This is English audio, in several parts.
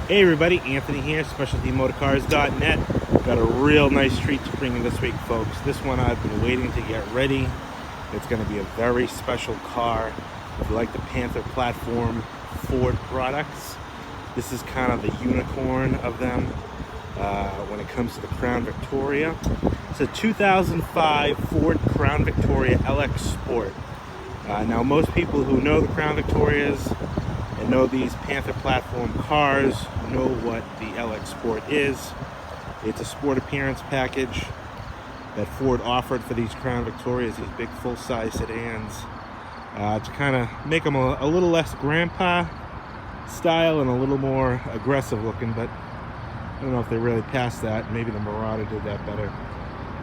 Hey everybody, Anthony here, SpecialtyMotorcars.net. Got a real nice treat to bring you this week, folks. This one I've been waiting to get ready. It's going to be a very special car. If you like the Panther Platform Ford products, this is kind of the unicorn of them when it comes to the Crown Victoria. It's a 2005 Ford Crown Victoria LX Sport. Now most people who know the Crown Victorias and know these Panther Platform cars know what the LX Sport is. It's a sport appearance package that Ford offered for these Crown Victorias, these big full-size sedans, to kind of make them a little less grandpa style and a little more aggressive looking, but I don't know if they really passed that. Maybe the Marti did that better.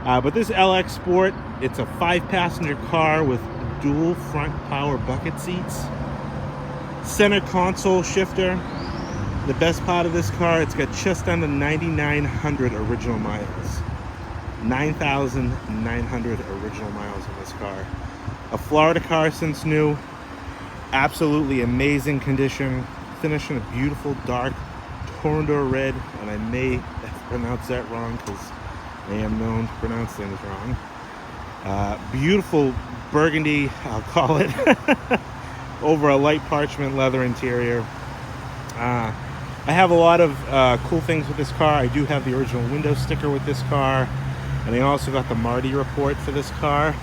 But this LX Sport, it's a 5-passenger car with dual front power bucket seats, center console shifter. The best part of this car, it's got just under 9,900 original miles. 9,900 original miles in this car. A Florida car since new. Absolutely amazing condition. Finished in a beautiful dark Toronto red, and I may have pronounced that wrong because I am known to pronounce things wrong. Beautiful burgundy, I'll call it, over a light parchment leather interior. I have a lot of cool things with this car. I do have the original window sticker with this car, and I also got the Marti report for this car.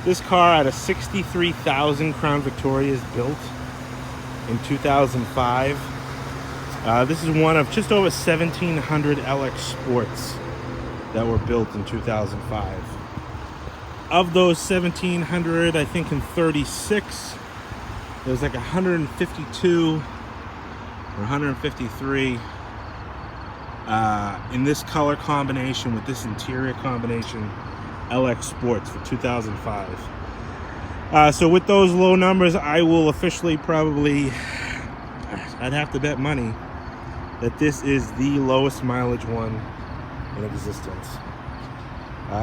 This car out of 63,000 Crown Victorias built in 2005. This is one of just over 1,700 LX Sports that were built in 2005. Of those 1,700, I think in 36, there's like 152 or 153 in this color combination with this interior combination, LX Sports for 2005. So with those low numbers, I will officially probably, I'd have to bet money that this is the lowest mileage one in existence.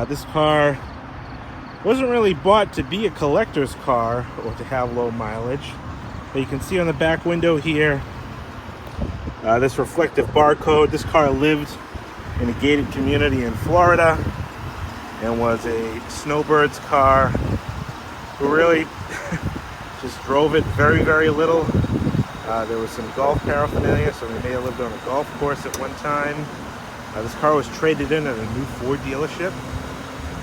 This car wasn't really bought to be a collector's car or to have low mileage, but you can see on the back window here this reflective barcode. This car lived in a gated community in Florida and was a snowbird's car who really just drove it very, very little. There was some golf paraphernalia, so they may have lived on a golf course at one time. This car was traded in at a new Ford dealership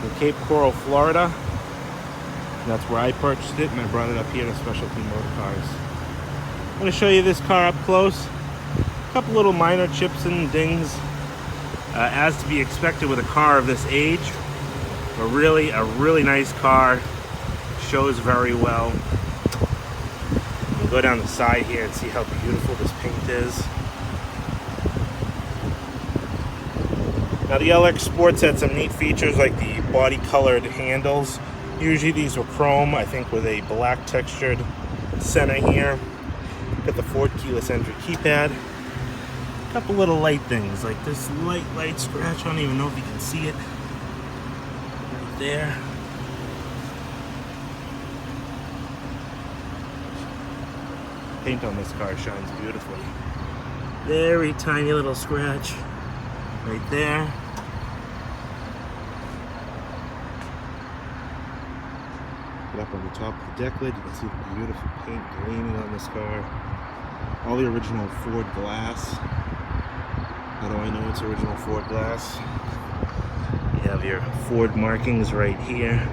in Cape Coral, Florida. And that's where I purchased it, and I brought it up here to Specialty Motorcars. I'm going to show you this car up close. A couple little minor chips and dings, as to be expected with a car of this age. But really, a really nice car. Shows very well. We'll go down the side here and see how beautiful this paint is. Now the LX Sports had some neat features like the body colored handles. Usually these were chrome, I think with a black textured center here. Got the Ford keyless entry keypad. A couple little light things like this light scratch. I don't even know if you can see it. Right there. Paint on this car shines beautifully. Very tiny little scratch right there. Get up on the top of the deck lid, you can see the beautiful paint gleaming on this car. All the original Ford glass. How do I know it's original Ford glass? You have your Ford markings right here.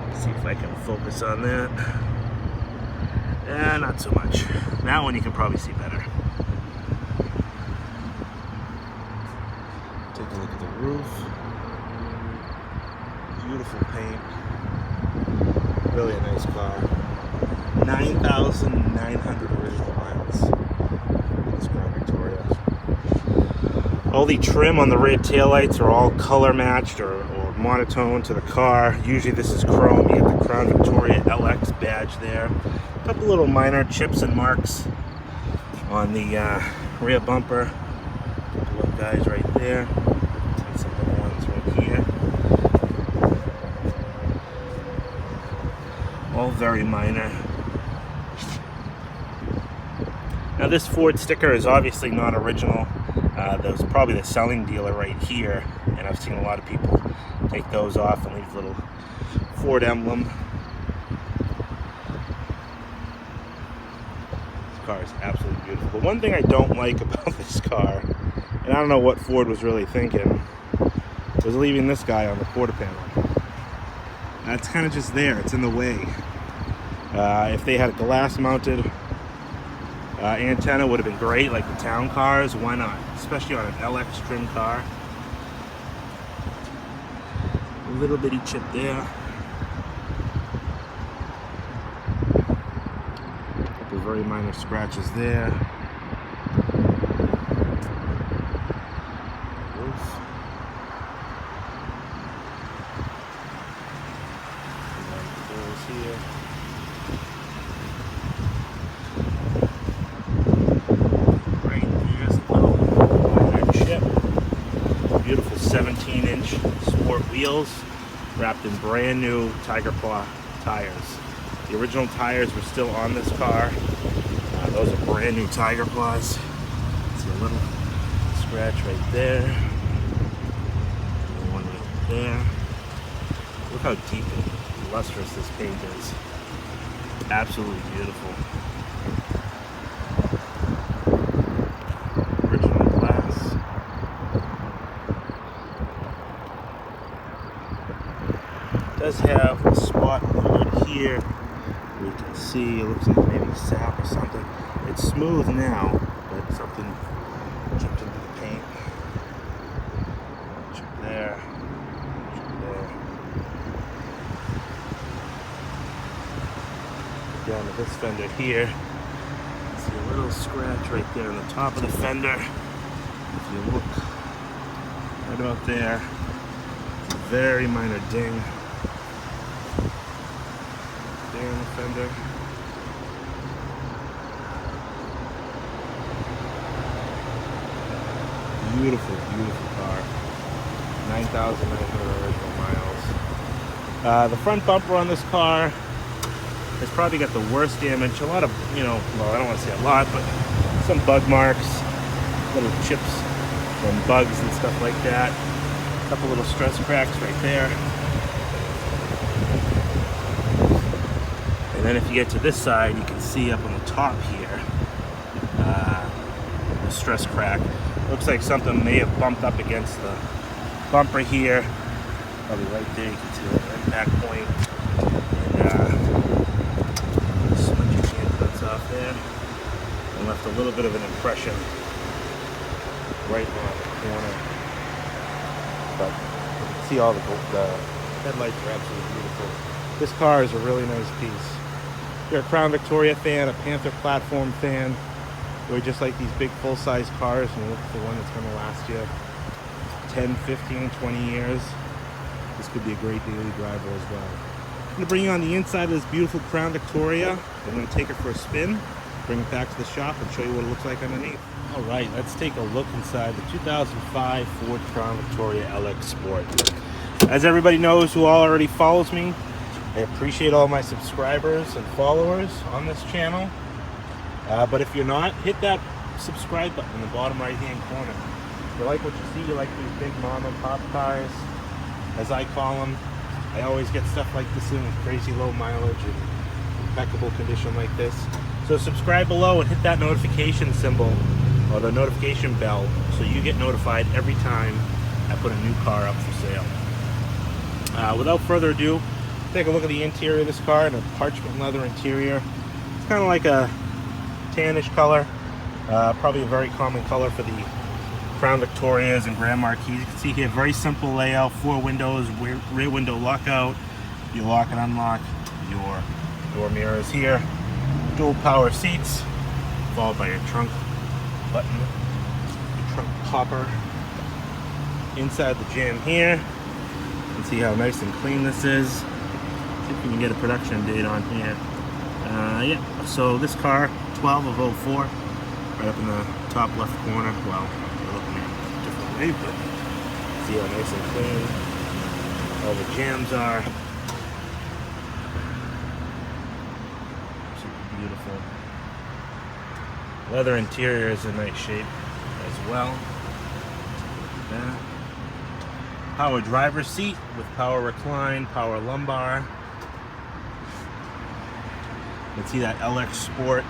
Let's see if I can focus on that. Not so much. That one you can probably see better. Take a look at the roof. Beautiful paint. Really a nice car. 9,900 original miles. This Crown Victoria. All the trim on the rear taillights are all color matched or monotone to the car. Usually this is chrome. You get the Crown Victoria LX badge there. A couple little minor chips and marks on the rear bumper. A couple little guys right there. And some little ones right here. All very minor. Now this Ford sticker is obviously not original. There's probably the selling dealer right here, and I've seen a lot of people take those off and leave the little Ford emblem. This car is absolutely beautiful. But one thing I don't like about this car, and I don't know what Ford was really thinking, was leaving this guy on the quarter panel. That's kind of just there, it's in the way. If they had a glass mounted antenna, would have been great, like the town cars. Why not? Especially on an LX trim car. A little bitty chip there. A couple very minor scratches there. Roof. And then doors here. Beautiful 17-inch sport wheels wrapped in brand new Tiger Claw tires. The original tires were still on this car. Those are brand new Tiger Claws. See a little scratch right there. One right there. Look how deep and lustrous this paint is. Absolutely beautiful. Does have a spot on the hood here. We can see it looks like maybe sap or something. It's smooth now, but something chipped into the paint. Chip there. Chip there. Down to this fender here. See a little scratch right there on the top of the fender. If you look right about there, it's a very minor ding. There in the fender. Beautiful, beautiful car. 9,900 original miles. The front bumper on this car has probably got the worst damage. A lot of, well, I don't want to say a lot, but some bug marks, little chips from bugs and stuff like that. A couple little stress cracks right there. And then if you get to this side, you can see up on the top here, the stress crack. Looks like something may have bumped up against the bumper here. Probably right there, you can see the impact point. And smudge your hand cuts off there. And left a little bit of an impression right on the corner. But you can see all the headlights are absolutely beautiful. This car is a really nice piece. If you're a Crown Victoria fan, a Panther Platform fan, or you just like these big full-size cars and you look for one that's going to last you 10, 15, 20 years, this could be a great daily driver as well. I'm going to bring you on the inside of this beautiful Crown Victoria. I'm going to take her for a spin, bring it back to the shop, and show you what it looks like underneath. All right, let's take a look inside the 2005 Ford Crown Victoria LX Sport. As everybody knows who already follows me, I appreciate all my subscribers and followers on this channel. But if you're not, hit that subscribe button in the bottom right hand corner. If you like what you see, you like these big mom and pop cars, as I call them. I always get stuff like this in with crazy low mileage and impeccable condition like this. So subscribe below and hit that notification symbol or the notification bell so you get notified every time I put a new car up for sale. Without further ado, take a look at the interior of this car in a parchment leather interior. It's kind of like a tannish color, probably a very common color for the Crown Victorias and Grand Marquis. You can see here, very simple layout, 4 windows, rear window lockout. You lock and unlock your door mirrors here. Dual power seats, followed by your trunk button, your trunk popper. Inside the jam here, you can see how nice and clean this is. See if we can get a production date on here. Yeah, so this car, 12 of 04, right up in the top left corner. Well, we're looking at it a different way, but see how nice and clean all the jams are. Super beautiful. Leather interior is in nice shape as well. Yeah. Power driver's seat with power recline, power lumbar. You can see that LX Sport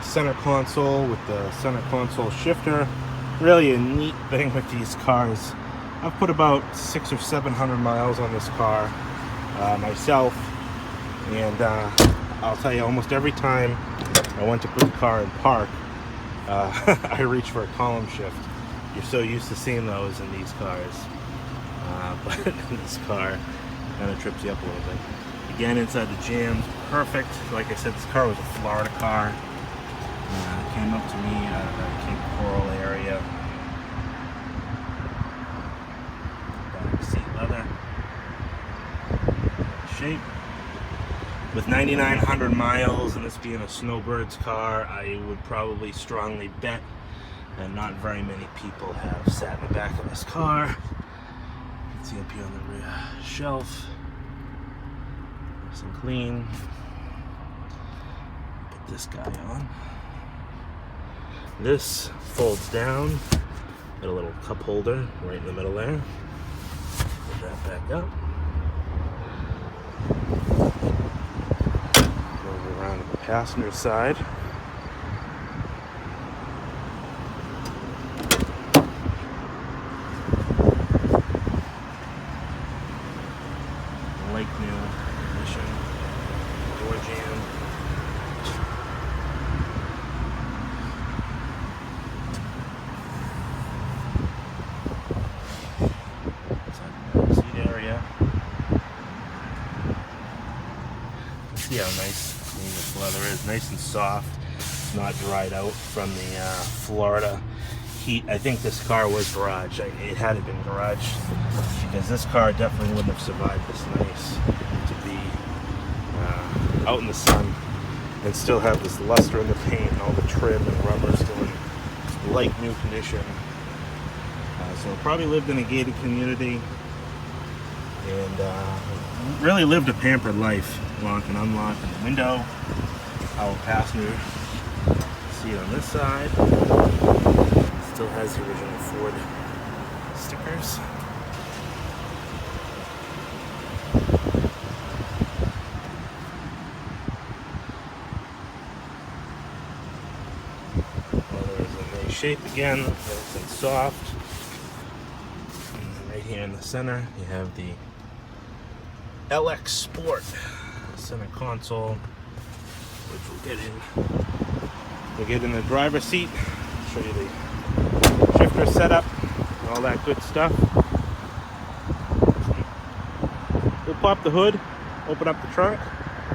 center console with the center console shifter. Really a neat thing with these cars. I've put about 600 or 700 miles on this car myself, and I'll tell you, almost every time I went to put the car in park, I reach for a column shift. You're so used to seeing those in these cars, but this car kind of trips you up a little bit. Again, inside the jams, perfect. Like I said, this car was a Florida car. Came up to me out of the Cape Coral area. Back seat leather. Shape. With 9,900 miles and this being a snowbird's car, I would probably strongly bet that not very many people have sat in the back of this car. You can see up here on the rear shelf. Nice and clean. Put this guy on. This folds down. Got a little cup holder right in the middle there. Put that back up. Over around to the passenger side. Like new condition. Door jamb. Seat area. See how nice clean this leather is. Nice and soft. It's not dried out from the Florida heat. I think this car was garaged. It had been garaged because this car definitely wouldn't have survived this nice to be out in the sun and still have this luster in the paint and all the trim and rubber still in like new condition. So probably lived in a gated community and really lived a pampered life. Lock and unlock in the window. Our passenger seat on this side. Still has the original Ford stickers. Leather is in nice shape again. Nice and soft. And right here in the center, you have the LX Sport center console, which we'll get in. We'll get in the driver's seat, show you the shifter setup, and all that good stuff. We'll pop the hood, open up the trunk,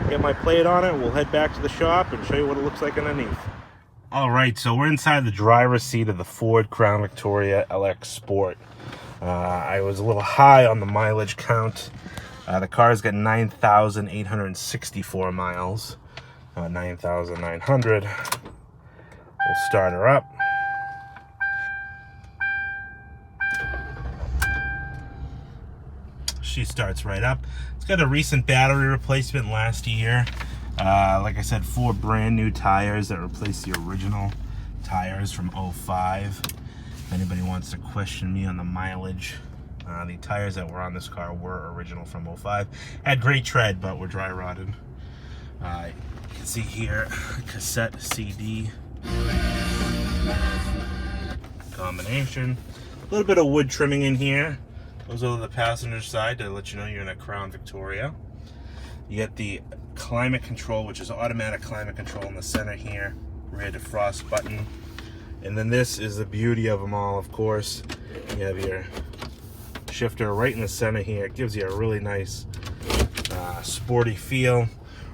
get my plate on it. We'll head back to the shop and show you what it looks like underneath. All right, so we're inside the driver's seat of the Ford Crown Victoria LX Sport. I was a little high on the mileage count. The car's got 9,864 miles, 9,900. We'll start her up. She starts right up. It's got a recent battery replacement last year. Like I said, 4 brand new tires that replaced the original tires from 05. If anybody wants to question me on the mileage, the tires that were on this car were original from 05. Had great tread, but were dry rotted. You can see here, cassette CD combination. A little bit of wood trimming in here. Those are the passenger side to let you know you're in a Crown Victoria. You get the climate control, which is automatic climate control in the center here. Rear defrost button. And then this is the beauty of them all, of course. You have your shifter right in the center here. It gives you a really nice sporty feel.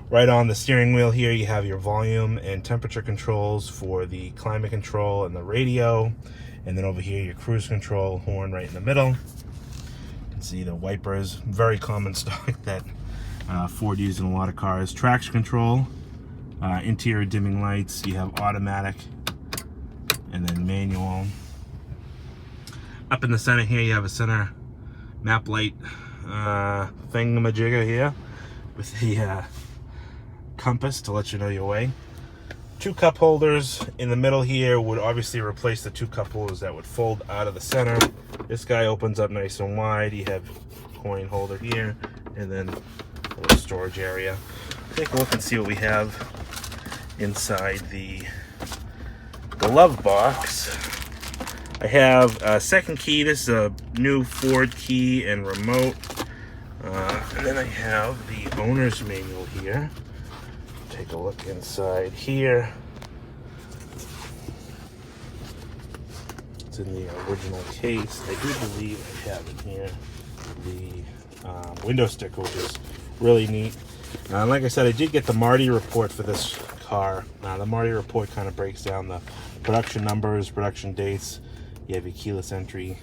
Right on the steering wheel here you have your volume and temperature controls for the climate control and the radio, and then over here your cruise control horn right in the middle. You can see the wipers, very common stock that Ford used in a lot of cars. Traction control, interior dimming lights, you have automatic and then manual. Up in the center here you have a center map light thingamajigger here with the compass to let you know your way. 2 cup holders in the middle here would obviously replace the 2 cup holders that would fold out of the center. This guy opens up nice and wide. You have a coin holder here, and then a little storage area. Take a look and see what we have inside the glove box. I have a second key. This is a new Ford key and remote. And then I have the owner's manual here. Take a look inside here. It's in the original case. I do believe I have in here the window sticker, which is really neat. Like I said, I did get the Marti report for this car. The Marti report kind of breaks down the production numbers, production dates. You have your keyless entry,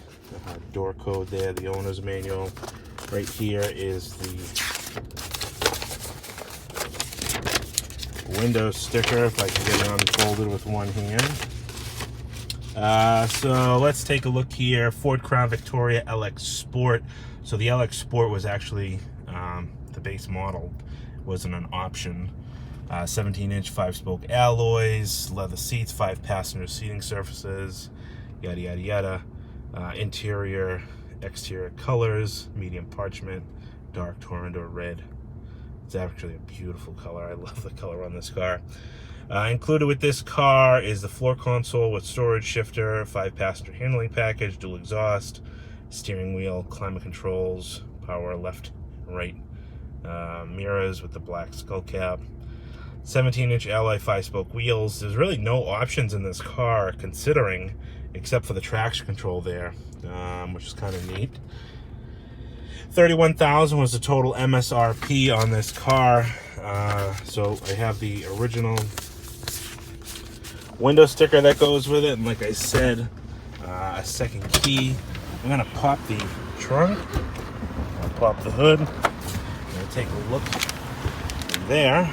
door code there, the owner's manual. Right here is the window sticker, if I can get it unfolded with one hand. So let's take a look here. Ford Crown Victoria LX Sport. So the LX Sport was actually the base model, wasn't an option. 17-inch 5-spoke alloys, leather seats, 5-passenger seating surfaces, yada yada yada. Interior, exterior colors, medium parchment, dark Toronto red. It's actually a beautiful color. I love the color on this car. Included with this car is the floor console with storage shifter, 5-passenger handling package, dual exhaust, steering wheel, climate controls, power left and right mirrors with the black skull cap, 17-inch alloy 5-spoke wheels. There's really no options in this car considering, except for the traction control there, which is kind of neat. $31,000 was the total MSRP on this car. So I have the original window sticker that goes with it, and like I said, a second key. I'm gonna pop the trunk, I'll pop the hood, and take a look in there,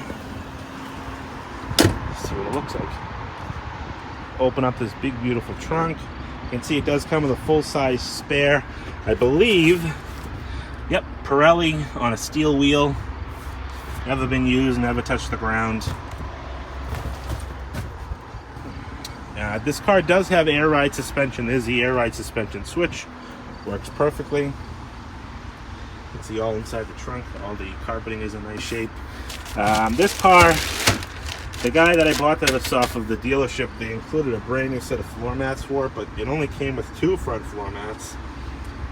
see what it looks like. Open up this big beautiful trunk. You can see it does come with a full-size spare, I believe. Yep, Pirelli on a steel wheel. Never been used, never touched the ground. This car does have air ride suspension. There's the air ride suspension switch. Works perfectly. You can see all inside the trunk. All the carpeting is in nice shape. This car, the guy that I bought this off of the dealership, they included a brand new set of floor mats for it, but it only came with 2 front floor mats.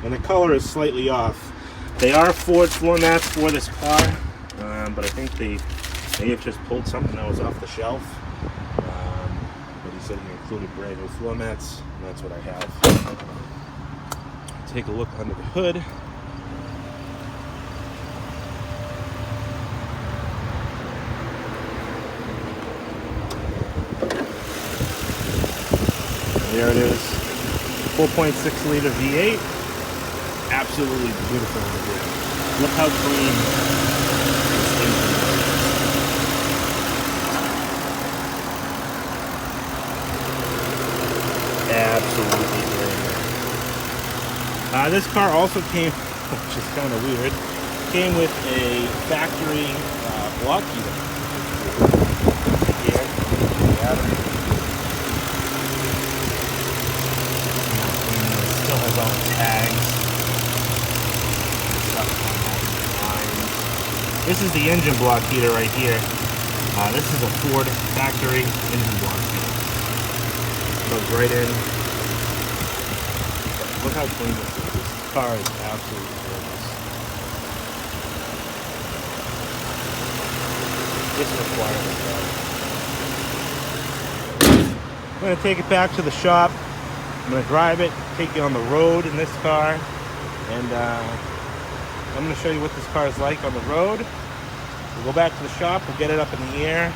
And the color is slightly off. They are Ford floor mats for this car, but I think they may have just pulled something that was off the shelf. But he said he included brand new floor mats, and that's what I have. Take a look under the hood. There it is, 4.6 liter V8. Absolutely beautiful in the video. Look how clean this engine is. Absolutely great. This car also came, which is kind of weird, came with a factory block heater. Here, battery. Still has all the tags. This is the engine block heater right here. This is a Ford factory engine block heater. Goes right in. Look how clean this is. This car is absolutely gorgeous. This requires I'm going to take it back to the shop. I'm going to drive it, take you on the road in this car, and I'm going to show you what this car is like on the road. We'll go back to the shop, we'll get it up in the air.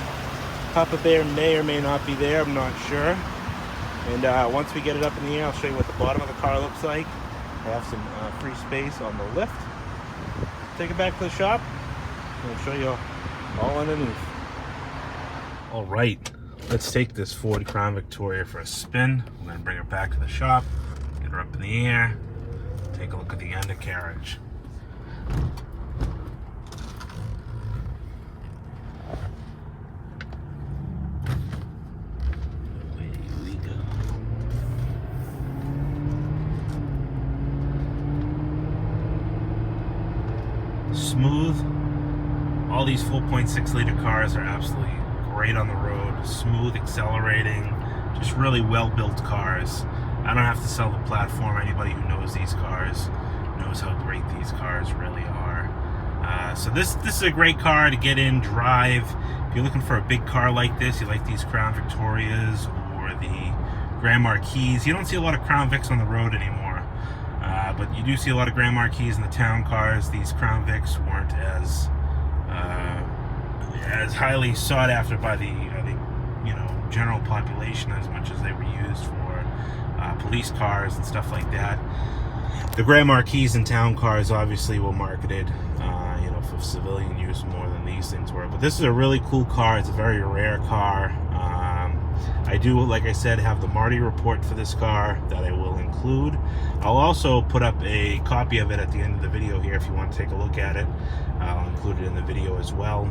Papa Bear may or may not be there, I'm not sure. And once we get it up in the air, I'll show you what the bottom of the car looks like. I have some free space on the lift. Take it back to the shop, and I'll show you all underneath. All right, let's take this Ford Crown Victoria for a spin. I'm going to bring her back to the shop, get her up in the air, take a look at the undercarriage. smooth. All these 4.6 liter cars are absolutely great on the road, smooth accelerating, just really well built cars. I don't have to sell the platform. Anybody who knows these cars knows how great these cars really are. So this is a great car to get in, drive. If you're looking for a big car like this, you like these Crown Victorias or the Grand Marquis. You don't see a lot of Crown Vics on the road anymore, but you do see a lot of Grand Marquis in the town cars. These Crown Vics weren't as highly sought after by the general population as much as they were used for police cars and stuff like that. The Grand Marquis and town cars obviously were marketed for civilian use more than these things were. But this is a really cool car. It's a very rare car. I do, like I said, have the Marti report for this car that I will include. I'll also put up a copy of it at the end of the video here if you want to take a look at it. I'll include it in the video as well.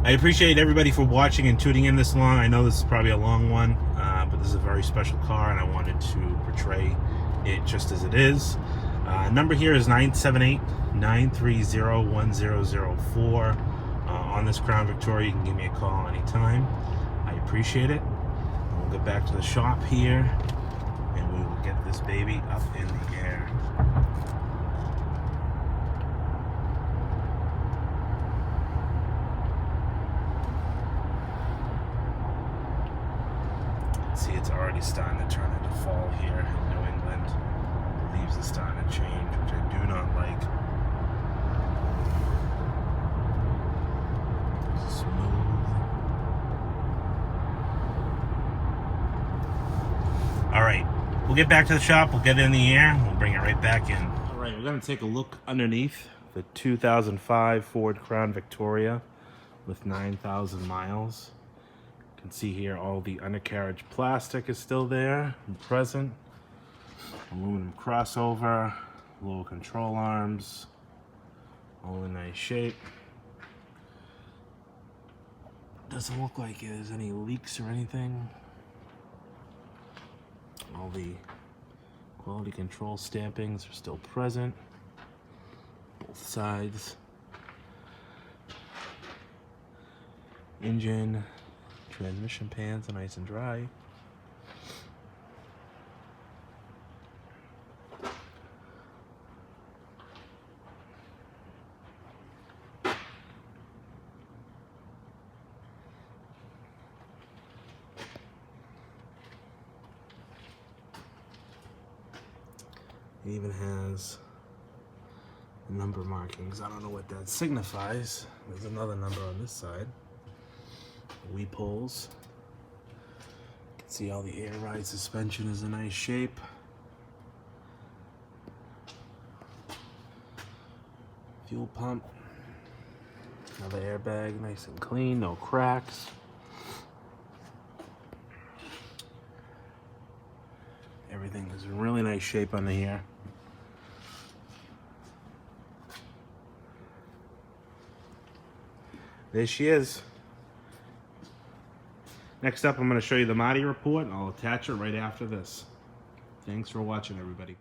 I appreciate everybody for watching and tuning in this long. I know this is probably a long one, but this is a very special car and I wanted to portray it just as it is. Number here is 978-930-1004. On this Crown Victoria, you can give me a call anytime. I appreciate it. We'll get back to the shop here and we will get this baby up in the air. See, it's already starting to turn into fall here in New England. The leaves are starting to change, which I do not like. Smooth. Alright, we'll get back to the shop, we'll get it in the air, and we'll bring it right back in. Alright, we're going to take a look underneath the 2005 Ford Crown Victoria with 9,000 miles. You can see here all the undercarriage plastic is still there and present. Aluminum crossover, lower control arms, all in nice shape. Doesn't look like there's any leaks or anything. All the quality control stampings are still present, both sides. Engine, transmission pans are nice and dry. It even has number markings. I don't know what that signifies. There's another number on this side. Weep holes. You can see all the air ride suspension is in nice shape. Fuel pump. Another airbag, nice and clean, no cracks. Everything is in really nice shape under here. There she is. Next up, I'm going to show you the Marti report, and I'll attach it right after this. Thanks for watching, everybody.